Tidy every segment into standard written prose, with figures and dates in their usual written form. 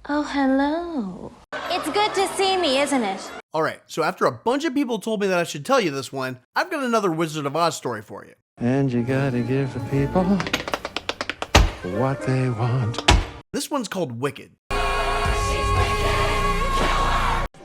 Oh, hello. It's good to see me, isn't it? Alright, so after a bunch of people told me that I should tell you this one, I've got another Wizard of Oz story for you. And you gotta give the people what they want. This one's called Wicked.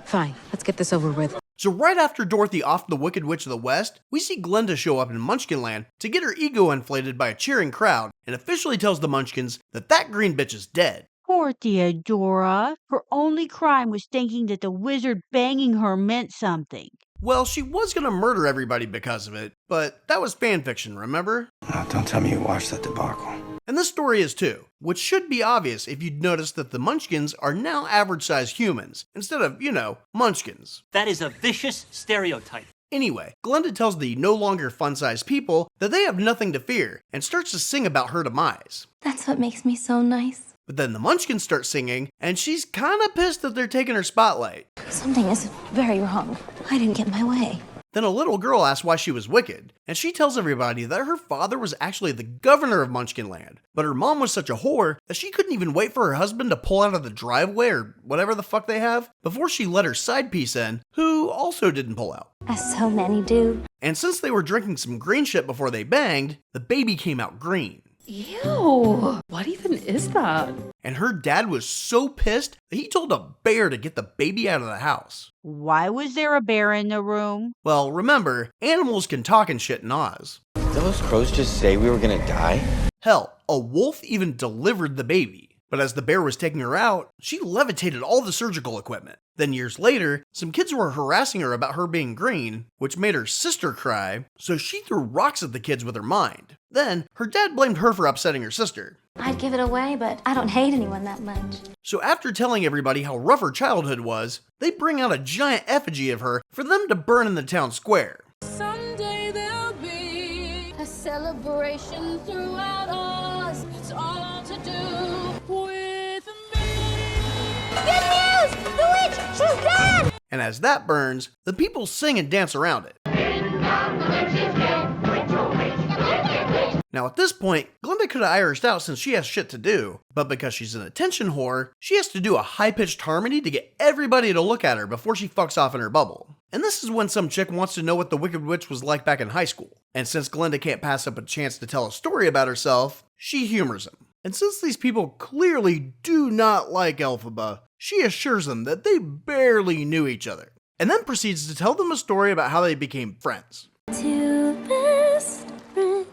Fine, let's get this over with. So right after Dorothy offed the Wicked Witch of the West, we see Glinda show up in Munchkinland to get her ego inflated by a cheering crowd and officially tells the Munchkins that that green bitch is dead. Poor Theodora. Her only crime was thinking that the wizard banging her meant something. Well, she was gonna murder everybody because of it, but that was fanfiction, remember? Oh, don't tell me you watched that debacle. And this story is too, which should be obvious if you'd notice that the Munchkins are now average-sized humans, instead of, Munchkins. That is a vicious stereotype. Anyway, Glinda tells the no longer fun-sized people that they have nothing to fear, and starts to sing about her demise. That's what makes me so nice. But then the Munchkins start singing, and she's kinda pissed that they're taking her spotlight. Something is very wrong. I didn't get my way. Then a little girl asks why she was wicked, and she tells everybody that her father was actually the governor of Munchkinland, but her mom was such a whore that she couldn't even wait for her husband to pull out of the driveway or whatever the fuck they have before she let her side piece in, who also didn't pull out. As so many do. And since they were drinking some green shit before they banged, the baby came out green. Ew, what even is that? And her dad was so pissed that he told a bear to get the baby out of the house. Why was there a bear in the room? Well, remember, animals can talk and shit in Oz. Did those crows just say we were gonna die? Hell, a wolf even delivered the baby. But as the bear was taking her out, she levitated all the surgical equipment. Then years later, some kids were harassing her about her being green, which made her sister cry, so she threw rocks at the kids with her mind. Then, her dad blamed her for upsetting her sister. I'd give it away, but I don't hate anyone that much. So after telling everybody how rough her childhood was, they bring out a giant effigy of her for them to burn in the town square. Someday there'll be a celebration throughout Oz. It's all to do with me. Good news! The witch! She's dead! And as that burns, the people sing and dance around it. Now at this point, Glinda could have Irished out since she has shit to do, but because she's an attention whore, she has to do a high-pitched harmony to get everybody to look at her before she fucks off in her bubble. And this is when some chick wants to know what the Wicked Witch was like back in high school. And since Glinda can't pass up a chance to tell a story about herself, she humors him. And since these people clearly do not like Elphaba, she assures them that they barely knew each other, and then proceeds to tell them a story about how they became friends. Two best friends.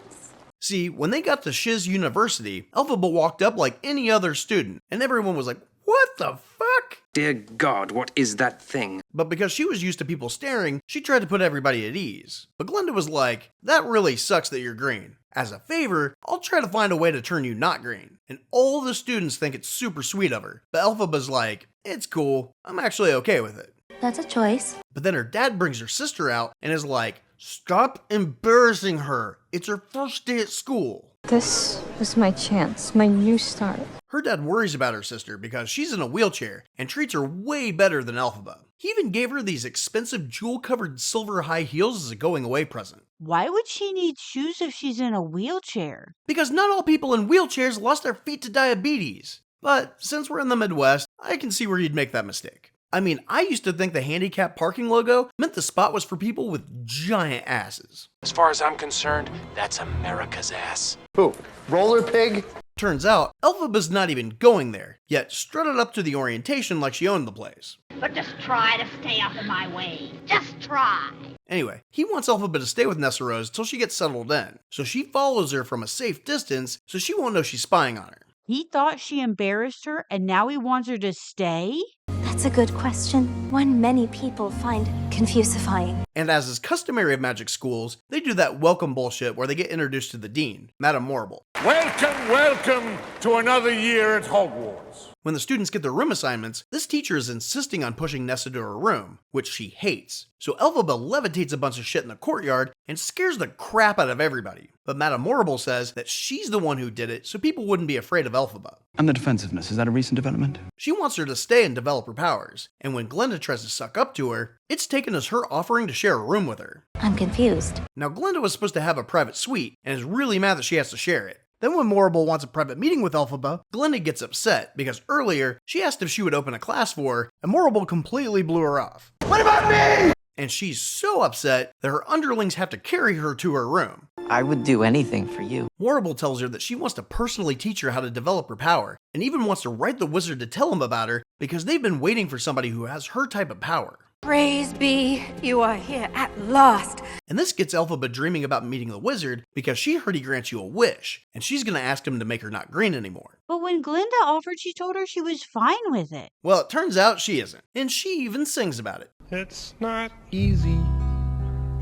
See, when they got to Shiz University, Elphaba walked up like any other student, and everyone was like, "What the fuck?" Dear God, what is that thing? But because she was used to people staring, she tried to put everybody at ease. But Glinda was like, "That really sucks that you're green. As a favor, I'll try to find a way to turn you not green." And all the students think it's super sweet of her, but Elphaba's like, "It's cool, I'm actually okay with it." That's a choice. But then her dad brings her sister out and is like, "Stop embarrassing her. It's her first day at school." This was my chance, my new start. Her dad worries about her sister because she's in a wheelchair and treats her way better than Elphaba. He even gave her these expensive jewel-covered silver high heels as a going-away present. Why would she need shoes if she's in a wheelchair? Because not all people in wheelchairs lost their feet to diabetes. But since we're in the Midwest, I can see where you'd make that mistake. I mean, I used to think the handicap parking logo meant the spot was for people with giant asses. As far as I'm concerned, that's America's ass. Who? Roller pig? Turns out, Elphaba's not even going there, yet strutted up to the orientation like she owned the place. But just try to stay out of my way. Just try. Anyway, he wants Elphaba to stay with Nessarose till she gets settled in, so she follows her from a safe distance so she won't know she's spying on her. He thought she embarrassed her, and now he wants her to stay? That's a good question. One many people find confusifying. And as is customary of magic schools, they do that welcome bullshit where they get introduced to the dean, Madame Morrible. Welcome, welcome to another year at Hogwarts. When the students get their room assignments, this teacher is insisting on pushing Nessa to her room, which she hates. So Elphaba levitates a bunch of shit in the courtyard and scares the crap out of everybody. But Madame Morrible says that she's the one who did it so people wouldn't be afraid of Elphaba. And the defensiveness, is that a recent development? She wants her to stay and develop her powers, and when Glinda tries to suck up to her, it's taken as her offering to share a room with her. I'm confused. Now Glinda was supposed to have a private suite and is really mad that she has to share it. Then when Morrible wants a private meeting with Elphaba, Glinda gets upset because earlier she asked if she would open a class for her, and Morrible completely blew her off. What about me? And she's so upset that her underlings have to carry her to her room. I would do anything for you. Morrible tells her that she wants to personally teach her how to develop her power, and even wants to write the wizard to tell him about her because they've been waiting for somebody who has her type of power. Praise be, you are here at last. And this gets Elphaba dreaming about meeting the wizard because she heard he grants you a wish, and she's gonna ask him to make her not green anymore. But when Glinda offered, she told her she was fine with it. Well, it turns out she isn't, and she even sings about it. It's not easy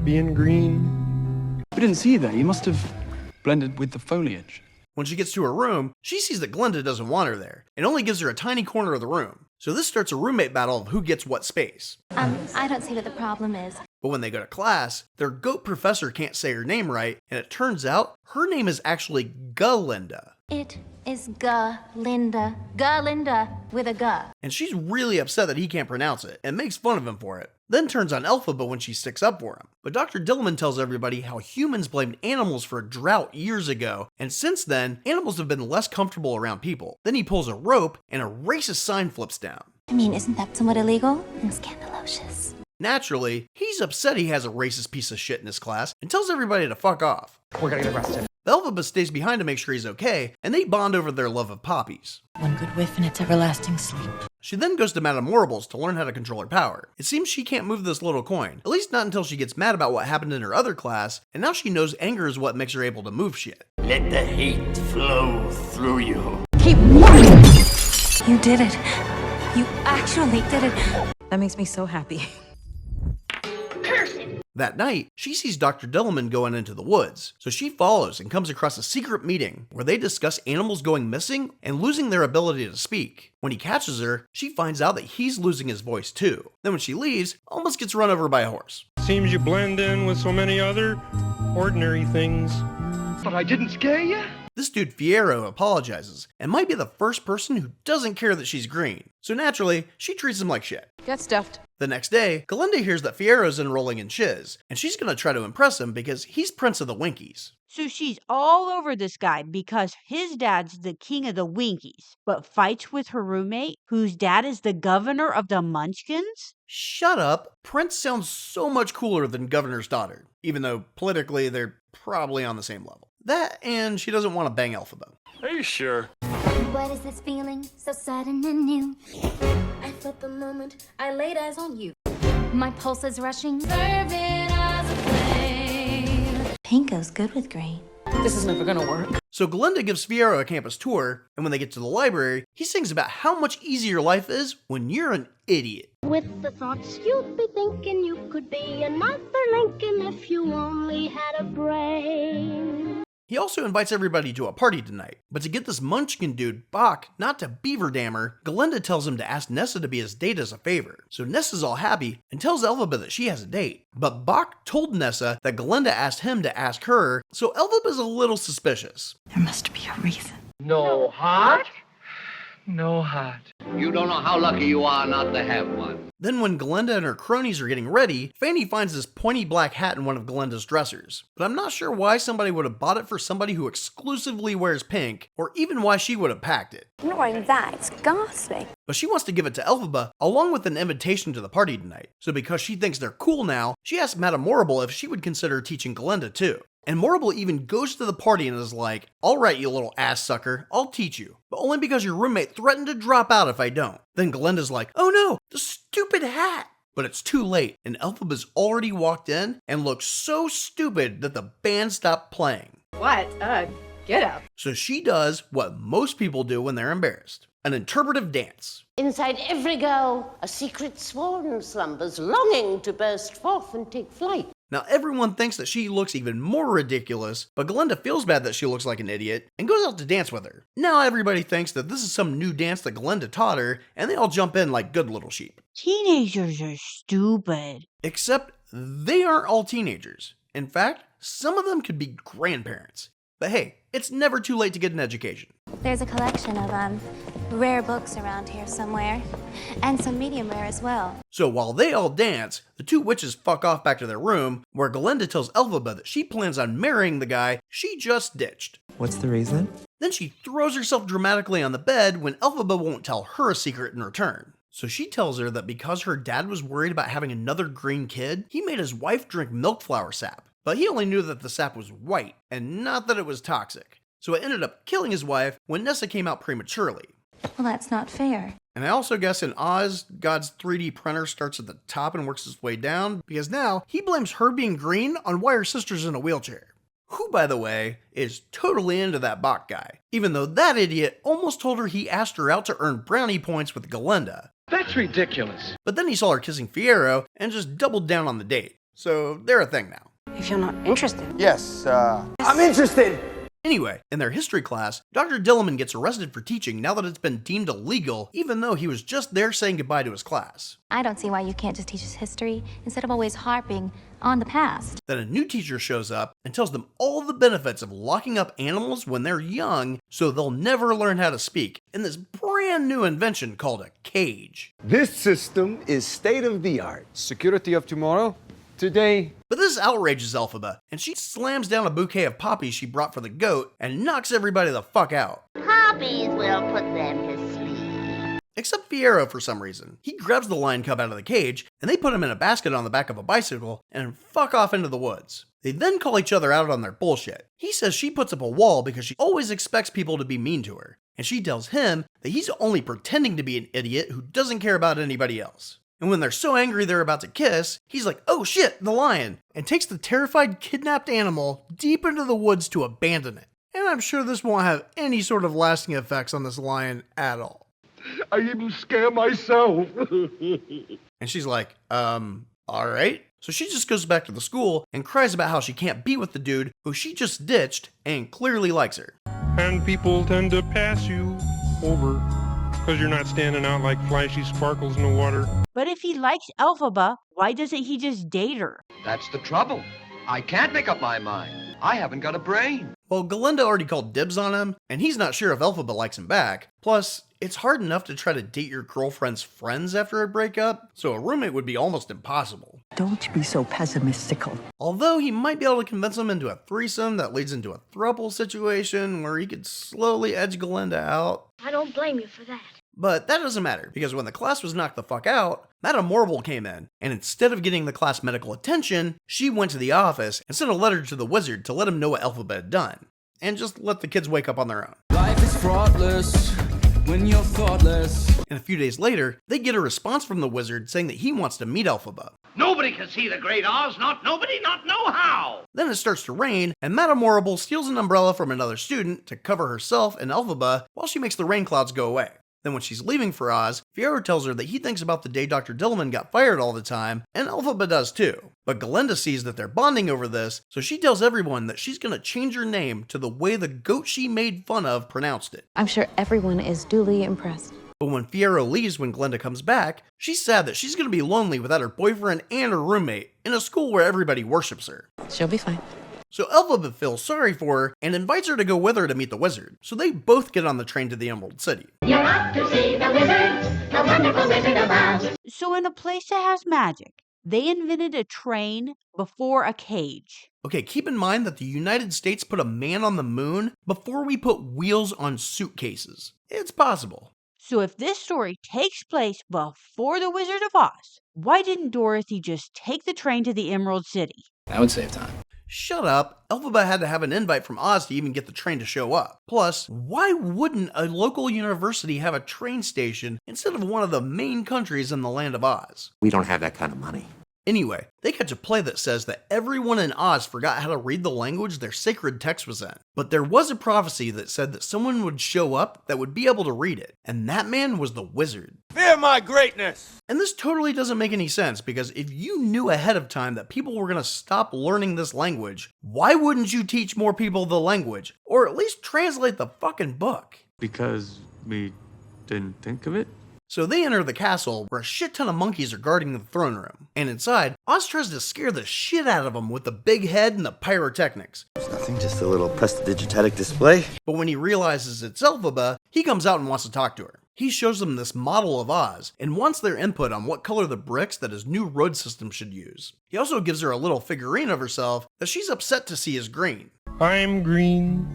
being green. We didn't see you there. You must have blended with the foliage. When she gets to her room, she sees that Glinda doesn't want her there, and only gives her a tiny corner of the room. So this starts a roommate battle of who gets what space. I don't see what the problem is. But when they go to class, their goat professor can't say her name right, and it turns out her name is actually Glinda. It is Glinda. Glinda with a G. And she's really upset that he can't pronounce it, and makes fun of him for it. Then turns on Elphaba when she sticks up for him. But Dr. Dillman tells everybody how humans blamed animals for a drought years ago, and since then, animals have been less comfortable around people. Then he pulls a rope, and a racist sign flips down. I mean, isn't that somewhat illegal and scandalocious? Naturally, he's upset he has a racist piece of shit in his class, and tells everybody to fuck off. We're gonna get arrested. Elphaba stays behind to make sure he's okay, and they bond over their love of poppies. One good whiff and it's everlasting sleep. She then goes to Madame Morrible's to learn how to control her power. It seems she can't move this little coin, at least not until she gets mad about what happened in her other class, and now she knows anger is what makes her able to move shit. Let the hate flow through you. Keep walking. You did it. You actually did it. That makes me so happy. That night, she sees Dr. Dillman going into the woods, so she follows and comes across a secret meeting where they discuss animals going missing and losing their ability to speak. When he catches her, she finds out that he's losing his voice too. Then when she leaves, almost gets run over by a horse. Seems you blend in with so many other ordinary things. But I didn't scare you. This dude Fierro apologizes, and might be the first person who doesn't care that she's green. So naturally, she treats him like shit. Get stuffed. The next day, Glinda hears that Fierro's enrolling in Shiz, and she's gonna try to impress him because he's Prince of the Winkies. So she's all over this guy because his dad's the king of the Winkies, but fights with her roommate, whose dad is the governor of the Munchkins? Shut up. Prince sounds so much cooler than Governor's daughter, even though politically they're probably on the same level. That, and she doesn't want to bang Elphaba. Are you sure? What is this feeling so sudden and new? I felt the moment I laid eyes on you. My pulse is rushing. Fervent as a flame. Pink goes good with green. This is never gonna work. So Glinda gives Fierro a campus tour, and when they get to the library, he sings about how much easier life is when you're an idiot. With the thoughts you'd be thinking you could be another Lincoln if you only had a brain. He also invites everybody to a party tonight, but to get this Munchkin dude, Bach, not to beaver dam her, Glinda tells him to ask Nessa to be his date as a favor. So Nessa's all happy and tells Elphaba that she has a date. But Bach told Nessa that Glinda asked him to ask her, so Elphaba's a little suspicious. There must be a reason. No heart? No heart. You don't know how lucky you are not to have one. Then when Glinda and her cronies are getting ready, Fanny finds this pointy black hat in one of Glinda's dressers. But I'm not sure why somebody would have bought it for somebody who exclusively wears pink, or even why she would have packed it. I'm not wearing that. It's ghastly. But she wants to give it to Elphaba, along with an invitation to the party tonight. So because she thinks they're cool now, she asks Madame Morrible if she would consider teaching Glinda too. And Morrible even goes to the party and is like, alright you little ass sucker, I'll teach you. But only because your roommate threatened to drop out if I don't. Then Glinda's like, oh no, the stupid hat! But it's too late, and Elphaba's already walked in and looks so stupid that the band stopped playing. What a get up. So she does what most people do when they're embarrassed. An interpretive dance. Inside every girl, a secret swan slumbers, longing to burst forth and take flight. Now everyone thinks that she looks even more ridiculous, but Glinda feels bad that she looks like an idiot and goes out to dance with her. Now everybody thinks that this is some new dance that Glinda taught her, and they all jump in like good little sheep. Teenagers are stupid. Except they aren't all teenagers. In fact, some of them could be grandparents. But hey, it's never too late to get an education. There's a collection of rare books around here somewhere, and some medium rare as well. So while they all dance, the two witches fuck off back to their room, where Glinda tells Elphaba that she plans on marrying the guy she just ditched. What's the reason? Then she throws herself dramatically on the bed when Elphaba won't tell her a secret in return. So she tells her that because her dad was worried about having another green kid, he made his wife drink milk flower sap. But he only knew that the sap was white, and not that it was toxic. So it ended up killing his wife when Nessa came out prematurely. Well, that's not fair. And I also guess in Oz, God's 3D printer starts at the top and works its way down, because now he blames her being green on why her sister's in a wheelchair. Who, by the way, is totally into that Bach guy, even though that idiot almost told her he asked her out to earn brownie points with Glinda. That's ridiculous. But then he saw her kissing Fiyero and just doubled down on the date. So they're a thing now. If you're not interested. Yes, I'm interested. Anyway, in their history class, Dr. Dilliman gets arrested for teaching now that it's been deemed illegal, even though he was just there saying goodbye to his class. I don't see why you can't just teach us history instead of always harping on the past. Then a new teacher shows up and tells them all the benefits of locking up animals when they're young so they'll never learn how to speak in this brand new invention called a cage. This system is state of the art. Security of tomorrow, today. But this outrages Elphaba, and she slams down a bouquet of poppies she brought for the goat and knocks everybody the fuck out. Poppies will put them to sleep. Except Fiyero for some reason. He grabs the lion cub out of the cage, and they put him in a basket on the back of a bicycle and fuck off into the woods. They then call each other out on their bullshit. He says she puts up a wall because she always expects people to be mean to her, and she tells him that he's only pretending to be an idiot who doesn't care about anybody else. And when they're so angry they're about to kiss, he's like, oh shit, the lion, and takes the terrified kidnapped animal deep into the woods to abandon it. And I'm sure this won't have any sort of lasting effects on this lion at all. I even scare myself. And she's like, alright. So she just goes back to the school and cries about how she can't be with the dude who she just ditched and clearly likes her. And people tend to pass you over because you're not standing out like flashy sparkles in the water. But if he likes Elphaba, why doesn't he just date her? That's the trouble. I can't make up my mind. I haven't got a brain. Well, Glinda already called dibs on him, and he's not sure if Elphaba likes him back. Plus, it's hard enough to try to date your girlfriend's friends after a breakup, so a roommate would be almost impossible. Don't be so pessimistical. Although he might be able to convince him into a threesome that leads into a throuple situation where he could slowly edge Glinda out. I don't blame you for that. But that doesn't matter, because when the class was knocked the fuck out, Madame Morrible came in, and instead of getting the class medical attention, she went to the office and sent a letter to the wizard to let him know what Elphaba had done, and just let the kids wake up on their own. Life is fraughtless when you're thoughtless. And a few days later, they get a response from the wizard saying that he wants to meet Elphaba. Nobody can see the Great Oz, not nobody, not know how. Then it starts to rain, and Madame Morrible steals an umbrella from another student to cover herself and Elphaba while she makes the rain clouds go away. Then when she's leaving for Oz, Fiyero tells her that he thinks about the day Dr. Dilliman got fired all the time, and Elphaba does too. But Glinda sees that they're bonding over this, so she tells everyone that she's gonna change her name to the way the goat she made fun of pronounced it. I'm sure everyone is duly impressed. But when Fiyero leaves when Glinda comes back, she's sad that she's gonna be lonely without her boyfriend and her roommate in a school where everybody worships her. She'll be fine. So Elphaba feels sorry for her and invites her to go with her to meet the wizard. So they both get on the train to the Emerald City. You're off to see the wizard, the wonderful Wizard of Oz. So in a place that has magic, they invented a train before a cage. Okay, keep in mind that the United States put a man on the moon before we put wheels on suitcases. It's possible. So if this story takes place before the Wizard of Oz, why didn't Dorothy just take the train to the Emerald City? That would save time. Shut up. Elphaba had to have an invite from Oz to even get the train to show up. Plus, why wouldn't a local university have a train station instead of one of the main countries in the land of Oz? We don't have that kind of money. Anyway, they catch a play that says that everyone in Oz forgot how to read the language their sacred text was in. But there was a prophecy that said that someone would show up that would be able to read it, and that man was the wizard. Fear my greatness! And this totally doesn't make any sense, because if you knew ahead of time that people were going to stop learning this language, why wouldn't you teach more people the language? Or at least translate the fucking book? Because we didn't think of it? So they enter the castle, where a shit ton of monkeys are guarding the throne room. And inside, Oz tries to scare the shit out of them with the big head and the pyrotechnics. It's nothing, just a little prestidigitatic display. But when he realizes it's Elphaba, he comes out and wants to talk to her. He shows them this model of Oz, and wants their input on what color the bricks that his new road system should use. He also gives her a little figurine of herself that she's upset to see is green. I'm green.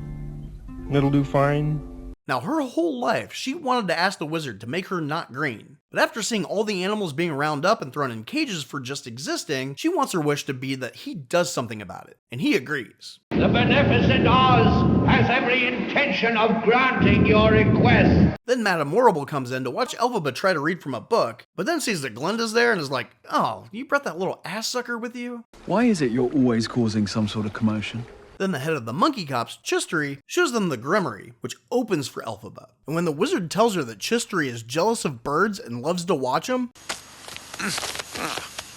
and it'll do fine. Now, her whole life, she wanted to ask the wizard to make her not green. But after seeing all the animals being round up and thrown in cages for just existing, she wants her wish to be that he does something about it. And he agrees. The beneficent Oz has every intention of granting your request. Then Madame Horrible comes in to watch Elphaba try to read from a book, but then sees that Glinda's there and is like, oh, you brought that little ass sucker with you? Why is it you're always causing some sort of commotion? Then the head of the monkey cops, Chistery, shows them the Grimmery, which opens for Elphaba. And when the wizard tells her that Chistery is jealous of birds and loves to watch them,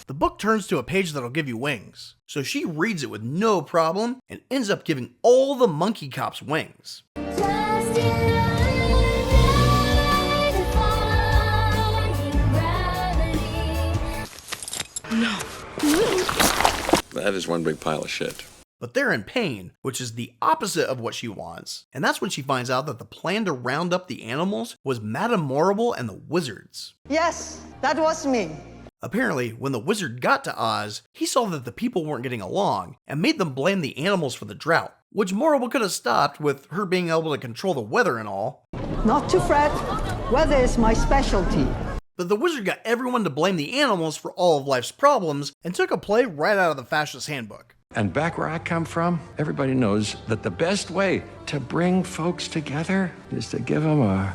the book turns to a page that'll give you wings. So she reads it with no problem and ends up giving all the monkey cops wings. No. That is one big pile of shit. But they're in pain, which is the opposite of what she wants. And that's when she finds out that the plan to round up the animals was Madame Horrible and the wizards. Yes, that was me. Apparently, when the wizard got to Oz, he saw that the people weren't getting along and made them blame the animals for the drought, which Horrible could have stopped with her being able to control the weather and all. Not to fret, weather is my specialty. But the wizard got everyone to blame the animals for all of life's problems and took a play right out of the fascist handbook. And back where I come from, everybody knows that the best way to bring folks together is to give them a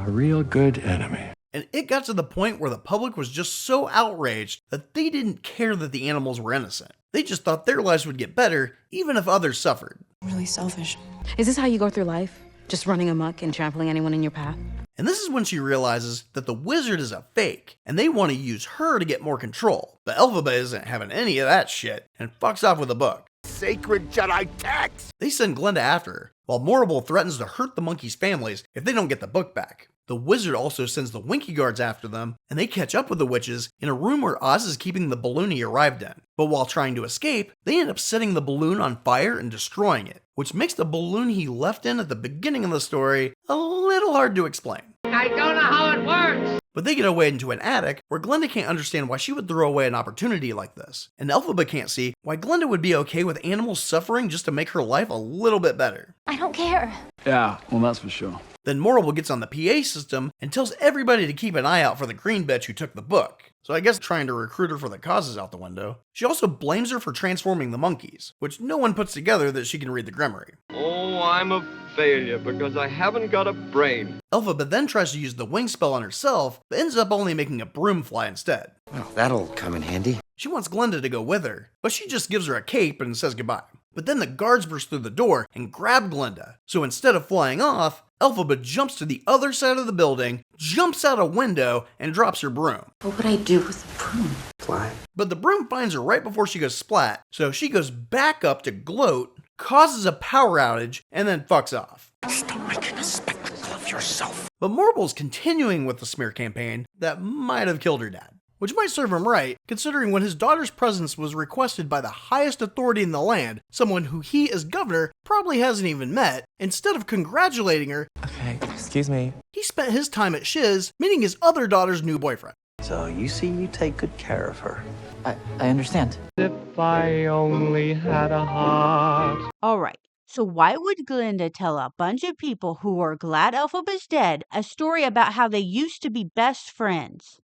real good enemy. And it got to the point where the public was just so outraged that they didn't care that the animals were innocent. They just thought their lives would get better, even if others suffered. Really selfish. Is this how you go through life? Just running amok and trampling anyone in your path? And this is when she realizes that the wizard is a fake, and they want to use her to get more control. But Elphaba isn't having any of that shit, and fucks off with the book. Sacred Jedi text! They send Glinda after her, while Horrible threatens to hurt the monkeys' families if they don't get the book back. The wizard also sends the Winky Guards after them, and they catch up with the witches in a room where Oz is keeping the balloon he arrived in. But while trying to escape, they end up setting the balloon on fire and destroying it, which makes the balloon he left in at the beginning of the story a little hard to explain. I don't know how it works. But they get away into an attic where Glinda can't understand why she would throw away an opportunity like this, and Elphaba can't see why Glinda would be okay with animals suffering just to make her life a little bit better. I don't care. Yeah, well, that's for sure. Then Horrible gets on the PA system and tells everybody to keep an eye out for the green bitch who took the book. So I guess trying to recruit her for the cause is out the window. She also blames her for transforming the monkeys, which no one puts together that she can read the Grimmery. Oh, I'm a failure because I haven't got a brain. Elphaba then tries to use the wing spell on herself, but ends up only making a broom fly instead. Well, that'll come in handy. She wants Glinda to go with her, but she just gives her a cape and says goodbye. But then the guards burst through the door and grab Glinda. So instead of flying off, Elphaba jumps to the other side of the building, jumps out a window, and drops her broom. What would I do with the broom? Fly. But the broom finds her right before she goes splat, so she goes back up to gloat, causes a power outage, and then fucks off. Stop making a spectacle of yourself. But Horrible's continuing with the smear campaign that might have killed her dad. Which might serve him right, considering when his daughter's presence was requested by the highest authority in the land, someone who he as governor probably hasn't even met, instead of congratulating her, okay, excuse me, he spent his time at Shiz meeting his other daughter's new boyfriend. So you see you take good care of her. I understand. If I only had a heart. Alright, so why would Glinda tell a bunch of people who are glad Elphaba's dead a story about how they used to be best friends?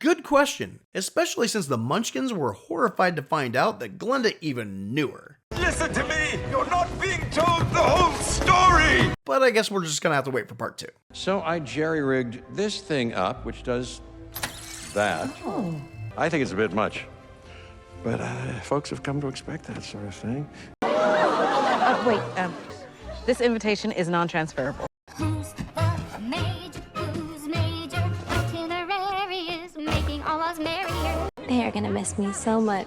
Good question, especially since the Munchkins were horrified to find out that Glinda even knew her. Listen to me! You're not being told the whole story! But I guess we're just gonna have to wait for part 2. So I jerry-rigged this thing up, which does that. Oh. I think it's a bit much. But folks have come to expect that sort of thing. Wait, this invitation is non-transferable. Who's major? Itinerary is making all us merrier. They are gonna miss me so much.